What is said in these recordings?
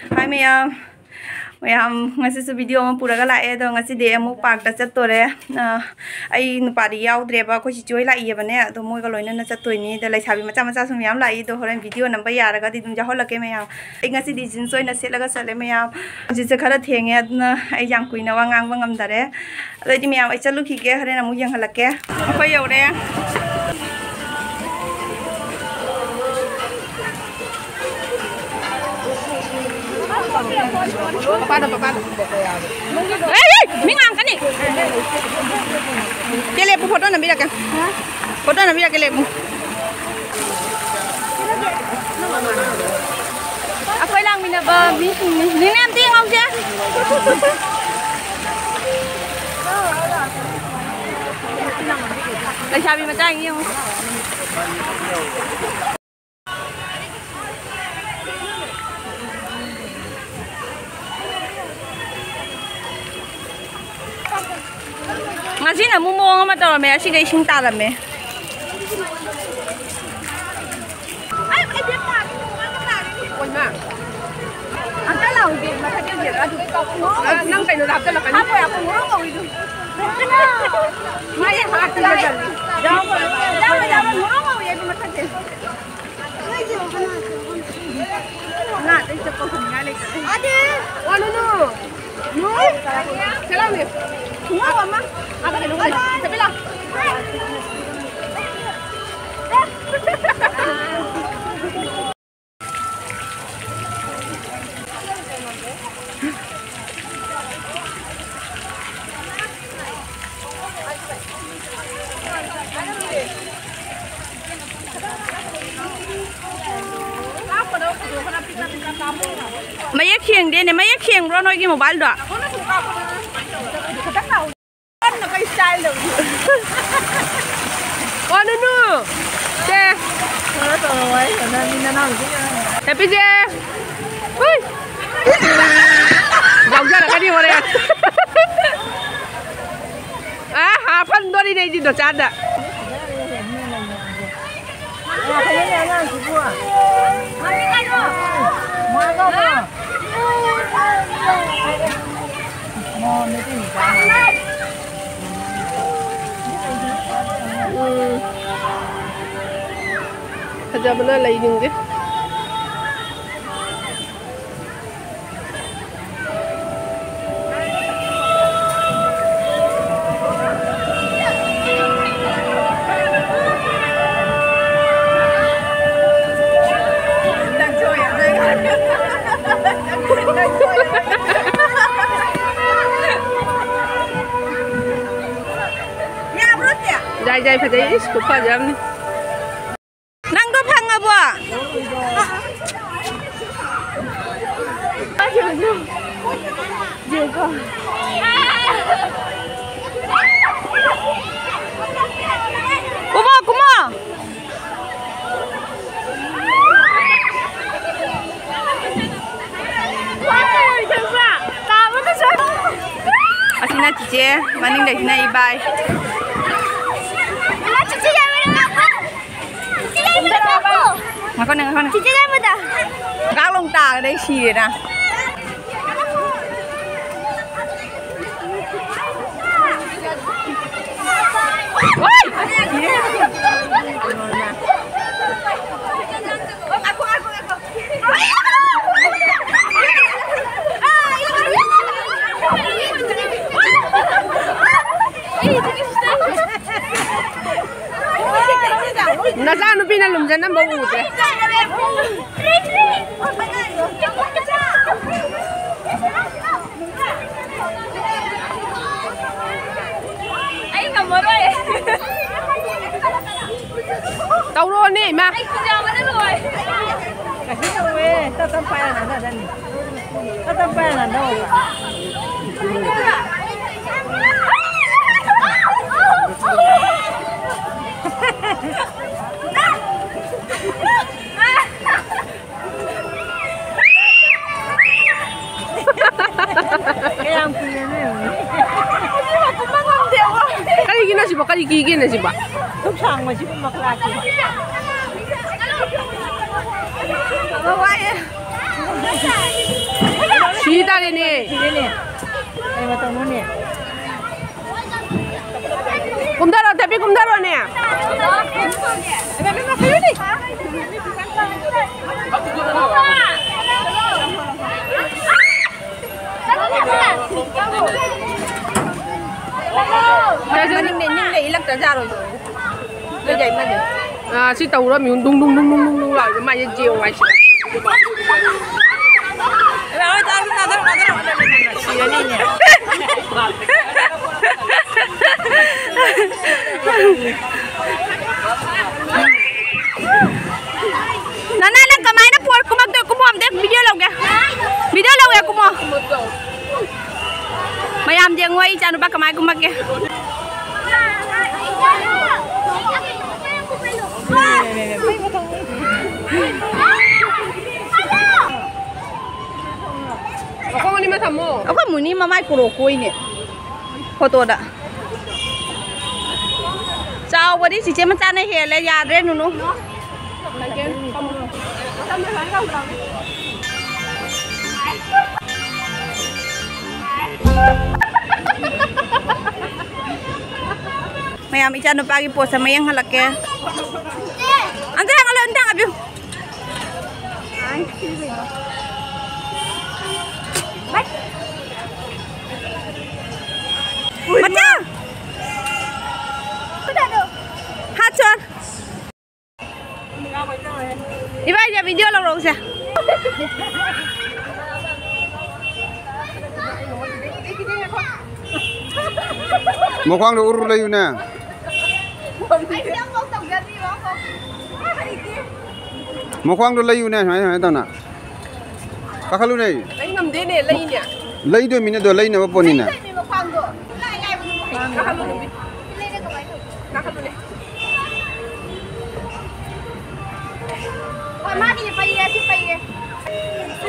Hai Ma'am, ngasi video ama puraga lae do ngasi de amu park ta chattore ai nupari yaudre ba ko si choi lai ye bane do moi ga loina na chattoi ni de lai sabi macha macha sum yam lai do horen video namba yara ga di dum ja holake Ma'am ai ngasi di jin soi na selaga sale Ma'am ji se khara thenge na ai yang kuina wa ngang bangam dare ado di Ma'am ai chalu ki ge horen amu yang halake ko yaure Paano? Mình làm cái này. Cái lẹp photo nào biết được Photo nào biết cái lẹp. Quay lang mình là bờ mình em tiếng không chứ? Tại sao bị mà trai nhiều? Ngasi na mumo nga tao may sige sing tala me. Ay biết pa. Ôi mà. Anh ta lâu việc mà phải cái việc là tụi con ngó. Nâng cái nó đạp cho là cái. Không phải con ngó ngồi đi. Mai hạt lại. Đâu ngó ngồi vậy mà thật. Nè, đây cho con cùng ngay lên. À đi. Ôi nó. Núi. Cái nào vậy? Ngó mà. Apa ni lupa? Tapi lah. Mấy khiêng đi này, mấy khiêng rồi nói cái mobile đó. Cái style được. Con nữa. Che. Nó to rồi, nên mình nó chứ. Happy che. Ui. Dòng ra là cái gì mà đây. À, hà phân đôi đi đây gì đồ chán ạ. Cái này là gì mua? Mấy cái đó. Mua đâu mà. Mua mấy cái gì vậy? Aja bener lagi nunggu. Jai phải thấy scoop phải không? Nang đốt thằng à bữa? Chưa có. Cúm à? Asina cici, maning dari sini bye. Con này con này. Chị chơi với ta. Các lông tà ở đây xì nè. Nó ra nó pina lùm chân nó bầu ụt đấy. Anh cầm vào đây. Tao luôn đi mà. Anh không vào nữa rồi. Cái gì đâu về, tao tâm phải là nó đây. Tao tâm phải là đâu. Kali gina sih, kali gigi na sih ba? Tuk sang masih pemaklaki. Bawa ya. ชี้ได้เลยนี่ไอ้มาตรงนู้นเนี่ยกุมได้หรอแต่พี่กุมได้หรอเนี่ยแบบนี้มาคุยดินิ่งๆลักจะrồiเลยใหญ่มากเลยสิtàu đó mình đung đung đung đung đung đung lại mà giờ chiều ngoài chị rồi tao chị đây nè nó này là cái máy nó buồn cũng mặc được cũng mồm đấy video lâu kìa cũng mồm mày làm gì ngoài cha nó bắt cái máy cũng mặc kìa không đi mà thầm mồ không muốn đi mà mai cổ cùi nè photo đã chào bữa đi chị chơi mà cha này hè lấy già đấy nụ Maya icha no pagi po sa mayang halak ya. Ante ang alon tang abyo. Bye. Baca. Hachon. Iba aja video lang ro siya. Một khoang đồ uru lấy nè. Một khoang đồ lấy nè, hỏi tao nè. Các khâu này. Lấy ngầm thế này lấy nè. Lấy đôi mình đồ lấy nè, bao nhiêu nè. Má đi bay đi bay.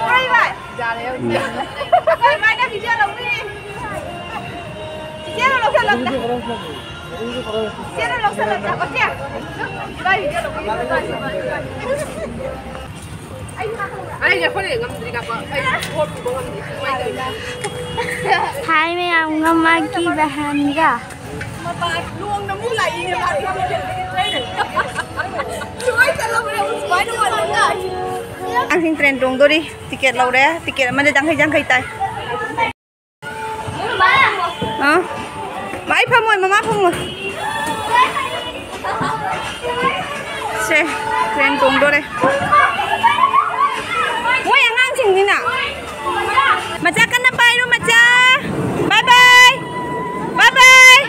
Bay vậy. Dạ đấy. Bay mai đã video đâu đi. Siapa lo salah dah? Siapa lo salah dah? Okey. Baik dia lo. Ai giờ có thể ngâm gì gặp ai hốt bông ngâm gì mai đời. Hai mấy ông ngâm mai kia về hành cả. Mà bà luôn nó muốn lại gì bà đi đây. Chuối ta lâu rồi chuối đúng rồi. Ang sing trend dong do đi. Tiket lâu đấy. Tiket mana jang khai tai. Hả? Mãi phong rồi, mama phong rồi. Xe, lên cùng đôi đây. Ôi, ăn ăn chừng đi nào. Mà cha cắn nắp bay luôn mà cha. Bye bye. Bye bye.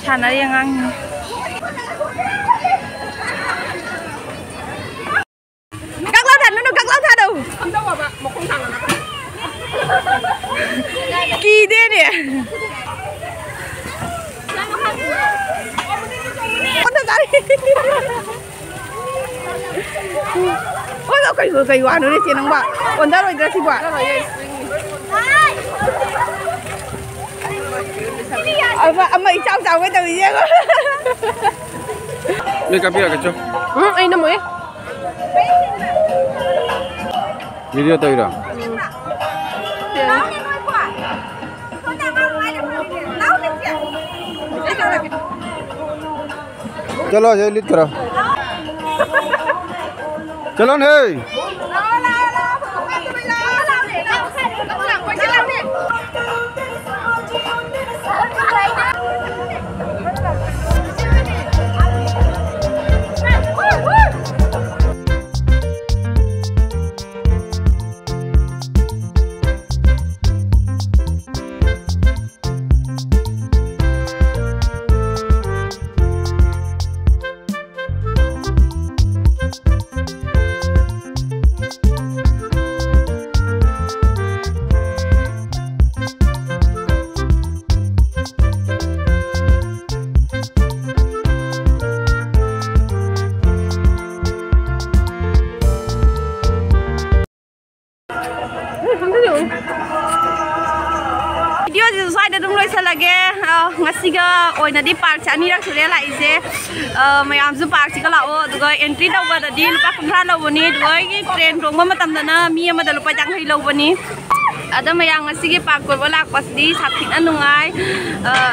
Sana yang ang cắt lâu thành nó cắt lâu thành đâu Không đâu mà một con thằng kỳ thế nè con thằng gì ôi sao cây quá nữa đi chị nóng bạc còn ra rồi ra chị quả mày chào cái từ gì á Đây cà phê là cái chỗ. anh nó mới Video tới rồi. Chalo ये लीड करो. चलो नहीं. ꯚꯤꯗꯤꯑꯣꯁꯤꯁꯨ ꯁ꯭ꯋꯥꯏꯗ ꯑꯗꯨꯝ ꯂꯣꯏꯁꯤꯜꯂꯒꯦ ꯉꯁꯤꯒ ꯑꯣꯏꯅꯗꯤ ꯄꯥꯔꯛꯁꯦ ꯑꯅꯤꯔꯛ ꯁꯨꯔꯦ ꯂꯥꯛꯏꯁꯦ ꯃꯌꯥꯝꯁꯨ ꯄꯥꯔꯛꯁꯤꯒ ꯂꯥꯛꯑꯣ ꯑꯗꯨꯒ ꯑꯦꯟꯇ꯭ꯔꯤ ꯇꯧꯕꯗꯗꯤ ꯂꯨꯄꯥ 50 ꯂꯧꯕꯅꯤ ꯑꯗꯨꯒ ꯑꯩꯒꯤ ꯇ꯭ꯔꯦꯟ ꯇꯣꯡꯕ ꯃꯇꯝꯗꯅ ꯃꯤ ꯑꯃꯗ ꯂꯨꯄꯥ 50 ꯂꯧꯕꯅꯤ ꯑꯗꯣ ꯃꯌꯥꯝ ꯉꯁꯤꯒꯤ ꯄꯥꯔꯛ ꯀꯣꯏꯕ ꯂꯥꯛꯄꯁꯤꯗꯤ ꯁꯥꯊꯤꯅ ꯅꯨꯡꯉꯥꯏ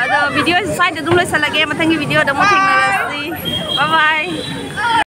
ꯑꯗꯣ ꯚꯤꯗꯤꯑꯣꯁꯤ ꯁ꯭ꯋꯥꯏꯗ ꯑꯗꯨꯝ ꯂꯣꯏꯁꯤꯜꯂꯒꯦ ꯃꯊꯪꯒꯤ ꯚꯤꯗꯤꯑꯣꯗ ꯑꯃꯨꯛ ꯊꯦꯡꯅꯔꯁꯤ ꯕꯥꯏ ꯕꯥꯏ